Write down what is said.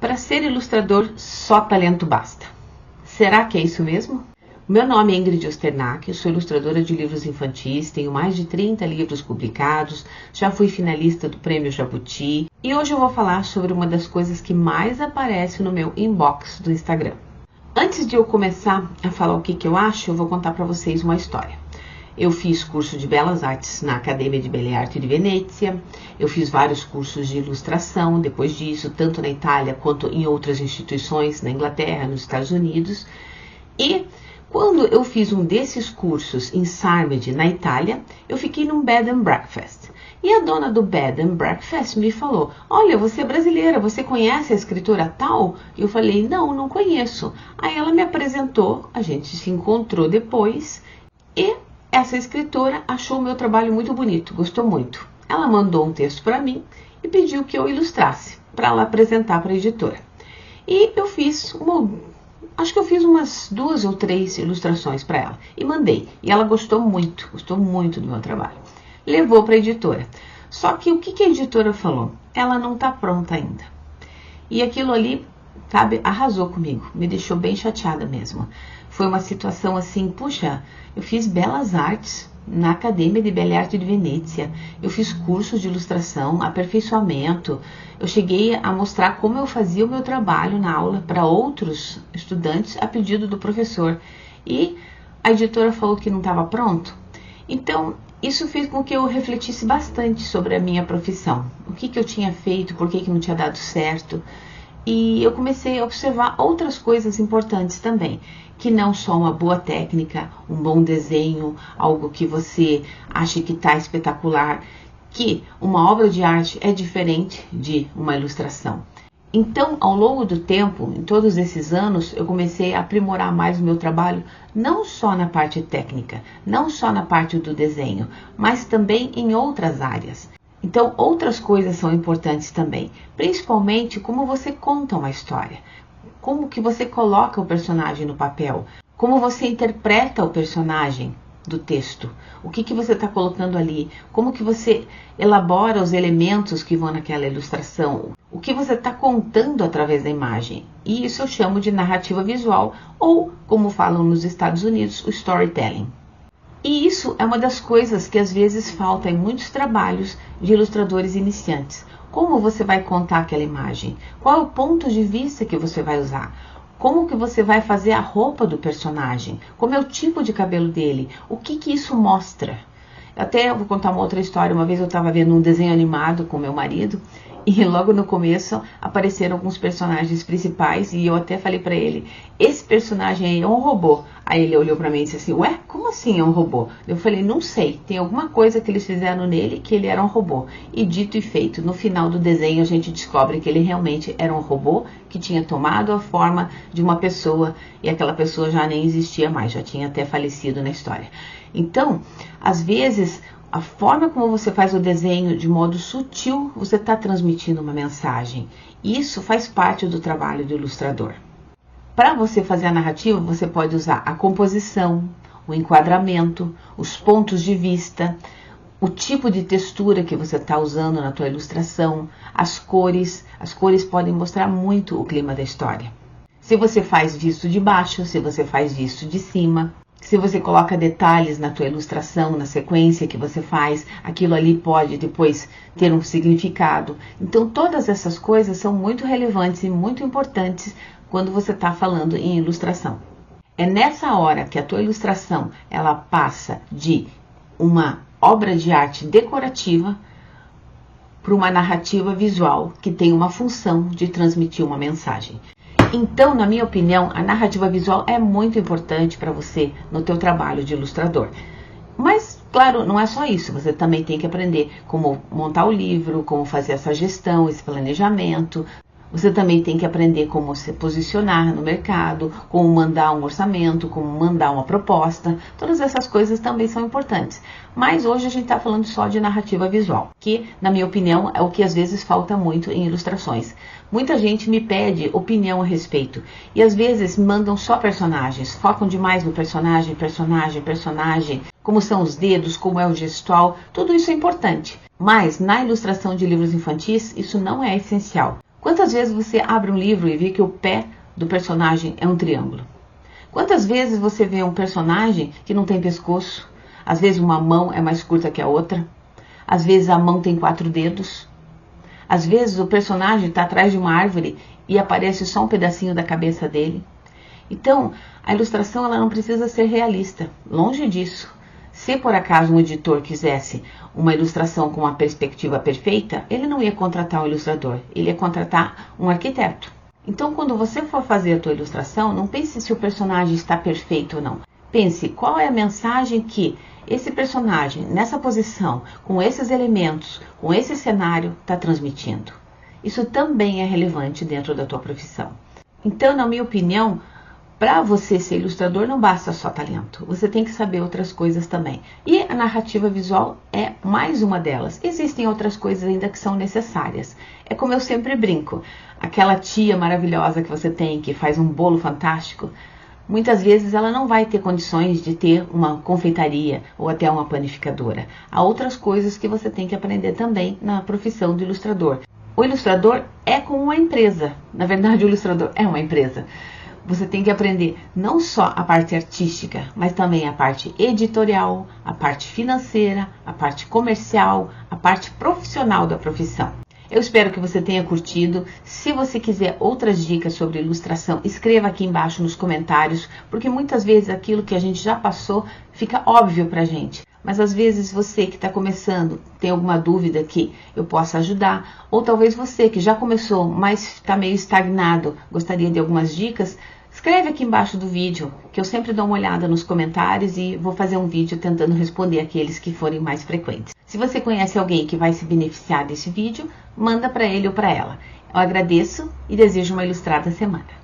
Para ser ilustrador, só talento basta. Será que é isso mesmo? Meu nome é Ingrid Osternack, eu sou ilustradora de livros infantis, tenho mais de 30 livros publicados, já fui finalista do Prêmio Jabuti e hoje eu vou falar sobre uma das coisas que mais aparece no meu inbox do Instagram. Antes de eu começar a falar o que eu acho, eu vou contar para vocês uma história. Eu fiz curso de Belas Artes na Academia de Belle Artes de Venezia, eu fiz vários cursos de ilustração depois disso, tanto na Itália quanto em outras instituições, na Inglaterra, nos Estados Unidos. E quando eu fiz um desses cursos em Sarmedi, na Itália, eu fiquei num bed and breakfast. E a dona do bed and breakfast me falou: olha, você é brasileira, você conhece a escritora tal? E eu falei: não conheço. Aí ela me apresentou, a gente se encontrou depois e essa escritora achou o meu trabalho muito bonito, gostou muito. Ela mandou um texto para mim e pediu que eu ilustrasse para ela apresentar para a editora. E eu fiz acho que eu fiz umas 2 ou 3 ilustrações para ela e mandei. E ela gostou muito do meu trabalho. Levou para a editora. Só que o que a editora falou? Ela não está pronta ainda. E aquilo ali, sabe, arrasou comigo, me deixou bem chateada mesmo. Foi uma situação assim, puxa, eu fiz Belas Artes na Academia de Belle Artes de Venezia, eu fiz cursos de ilustração, aperfeiçoamento, eu cheguei a mostrar como eu fazia o meu trabalho na aula para outros estudantes a pedido do professor. E a editora falou que não estava pronto. Então, isso fez com que eu refletisse bastante sobre a minha profissão. O que eu tinha feito, por que não tinha dado certo. E eu comecei a observar outras coisas importantes também, que não só uma boa técnica, um bom desenho, algo que você acha que está espetacular, que uma obra de arte é diferente de uma ilustração. Então, ao longo do tempo, em todos esses anos, eu comecei a aprimorar mais o meu trabalho, não só na parte técnica, não só na parte do desenho, mas também em outras áreas. Então, outras coisas são importantes também, principalmente como você conta uma história, como que você coloca o personagem no papel, como você interpreta o personagem do texto, o que você está colocando ali, como que você elabora os elementos que vão naquela ilustração, o que você está contando através da imagem. E isso eu chamo de narrativa visual, ou, como falam nos Estados Unidos, o storytelling. E isso é uma das coisas que às vezes falta em muitos trabalhos de ilustradores iniciantes. Como você vai contar aquela imagem? Qual é o ponto de vista que você vai usar? Como que você vai fazer a roupa do personagem? Como é o tipo de cabelo dele? O que isso mostra? Até vou contar uma outra história. Uma vez eu estava vendo um desenho animado com meu marido e logo no começo apareceram alguns personagens principais e eu até falei para ele: esse personagem aí é um robô. Aí ele olhou para mim e disse assim: ué, como assim é um robô? Eu falei: não sei, tem alguma coisa que eles fizeram nele que ele era um robô. E dito e feito, no final do desenho a gente descobre que ele realmente era um robô que tinha tomado a forma de uma pessoa e aquela pessoa já nem existia mais, já tinha até falecido na história. Então, às vezes, a forma como você faz o desenho de modo sutil, você está transmitindo uma mensagem. Isso faz parte do trabalho do ilustrador. Para você fazer a narrativa, você pode usar a composição, o enquadramento, os pontos de vista, o tipo de textura que você está usando na tua ilustração, as cores. As cores podem mostrar muito o clima da história. Se você faz visto de baixo, se você faz visto de cima, se você coloca detalhes na tua ilustração, na sequência que você faz, aquilo ali pode depois ter um significado. Então, todas essas coisas são muito relevantes e muito importantes quando você está falando em ilustração. É nessa hora que a tua ilustração ela passa de uma obra de arte decorativa para uma narrativa visual que tem uma função de transmitir uma mensagem. Então, na minha opinião, a narrativa visual é muito importante para você no teu trabalho de ilustrador. Mas, claro, não é só isso. Você também tem que aprender como montar o livro, como fazer essa gestão, esse planejamento. Você também tem que aprender como se posicionar no mercado, como mandar um orçamento, como mandar uma proposta. Todas essas coisas também são importantes. Mas hoje a gente está falando só de narrativa visual, que, na minha opinião, é o que às vezes falta muito em ilustrações. Muita gente me pede opinião a respeito. E às vezes mandam só personagens, focam demais no personagem, como são os dedos, como é o gestual. Tudo isso é importante. Mas na ilustração de livros infantis, isso não é essencial. Quantas vezes você abre um livro e vê que o pé do personagem é um triângulo? Quantas vezes você vê um personagem que não tem pescoço? Às vezes uma mão é mais curta que a outra. Às vezes a mão tem 4 dedos. Às vezes o personagem está atrás de uma árvore e aparece só um pedacinho da cabeça dele. Então, a ilustração ela não precisa ser realista. Longe disso. Se por acaso um editor quisesse uma ilustração com uma perspectiva perfeita, ele não ia contratar um ilustrador, ele ia contratar um arquiteto. Então, quando você for fazer a tua ilustração, não pense se o personagem está perfeito ou não. Pense qual é a mensagem que esse personagem, nessa posição, com esses elementos, com esse cenário, está transmitindo. Isso também é relevante dentro da tua profissão. Então, na minha opinião, para você ser ilustrador não basta só talento, você tem que saber outras coisas também. E a narrativa visual é mais uma delas. Existem outras coisas ainda que são necessárias. É como eu sempre brinco, aquela tia maravilhosa que você tem, que faz um bolo fantástico, muitas vezes ela não vai ter condições de ter uma confeitaria ou até uma panificadora. Há outras coisas que você tem que aprender também na profissão do ilustrador. O ilustrador é como uma empresa. Na verdade, o ilustrador é uma empresa. Você tem que aprender não só a parte artística, mas também a parte editorial, a parte financeira, a parte comercial, a parte profissional da profissão. Eu espero que você tenha curtido. Se você quiser outras dicas sobre ilustração, escreva aqui embaixo nos comentários, porque muitas vezes aquilo que a gente já passou fica óbvio pra gente. Mas às vezes você que está começando tem alguma dúvida que eu possa ajudar, ou talvez você que já começou, mas está meio estagnado, gostaria de algumas dicas, escreve aqui embaixo do vídeo, que eu sempre dou uma olhada nos comentários e vou fazer um vídeo tentando responder aqueles que forem mais frequentes. Se você conhece alguém que vai se beneficiar desse vídeo, manda para ele ou para ela. Eu agradeço e desejo uma ilustrada semana.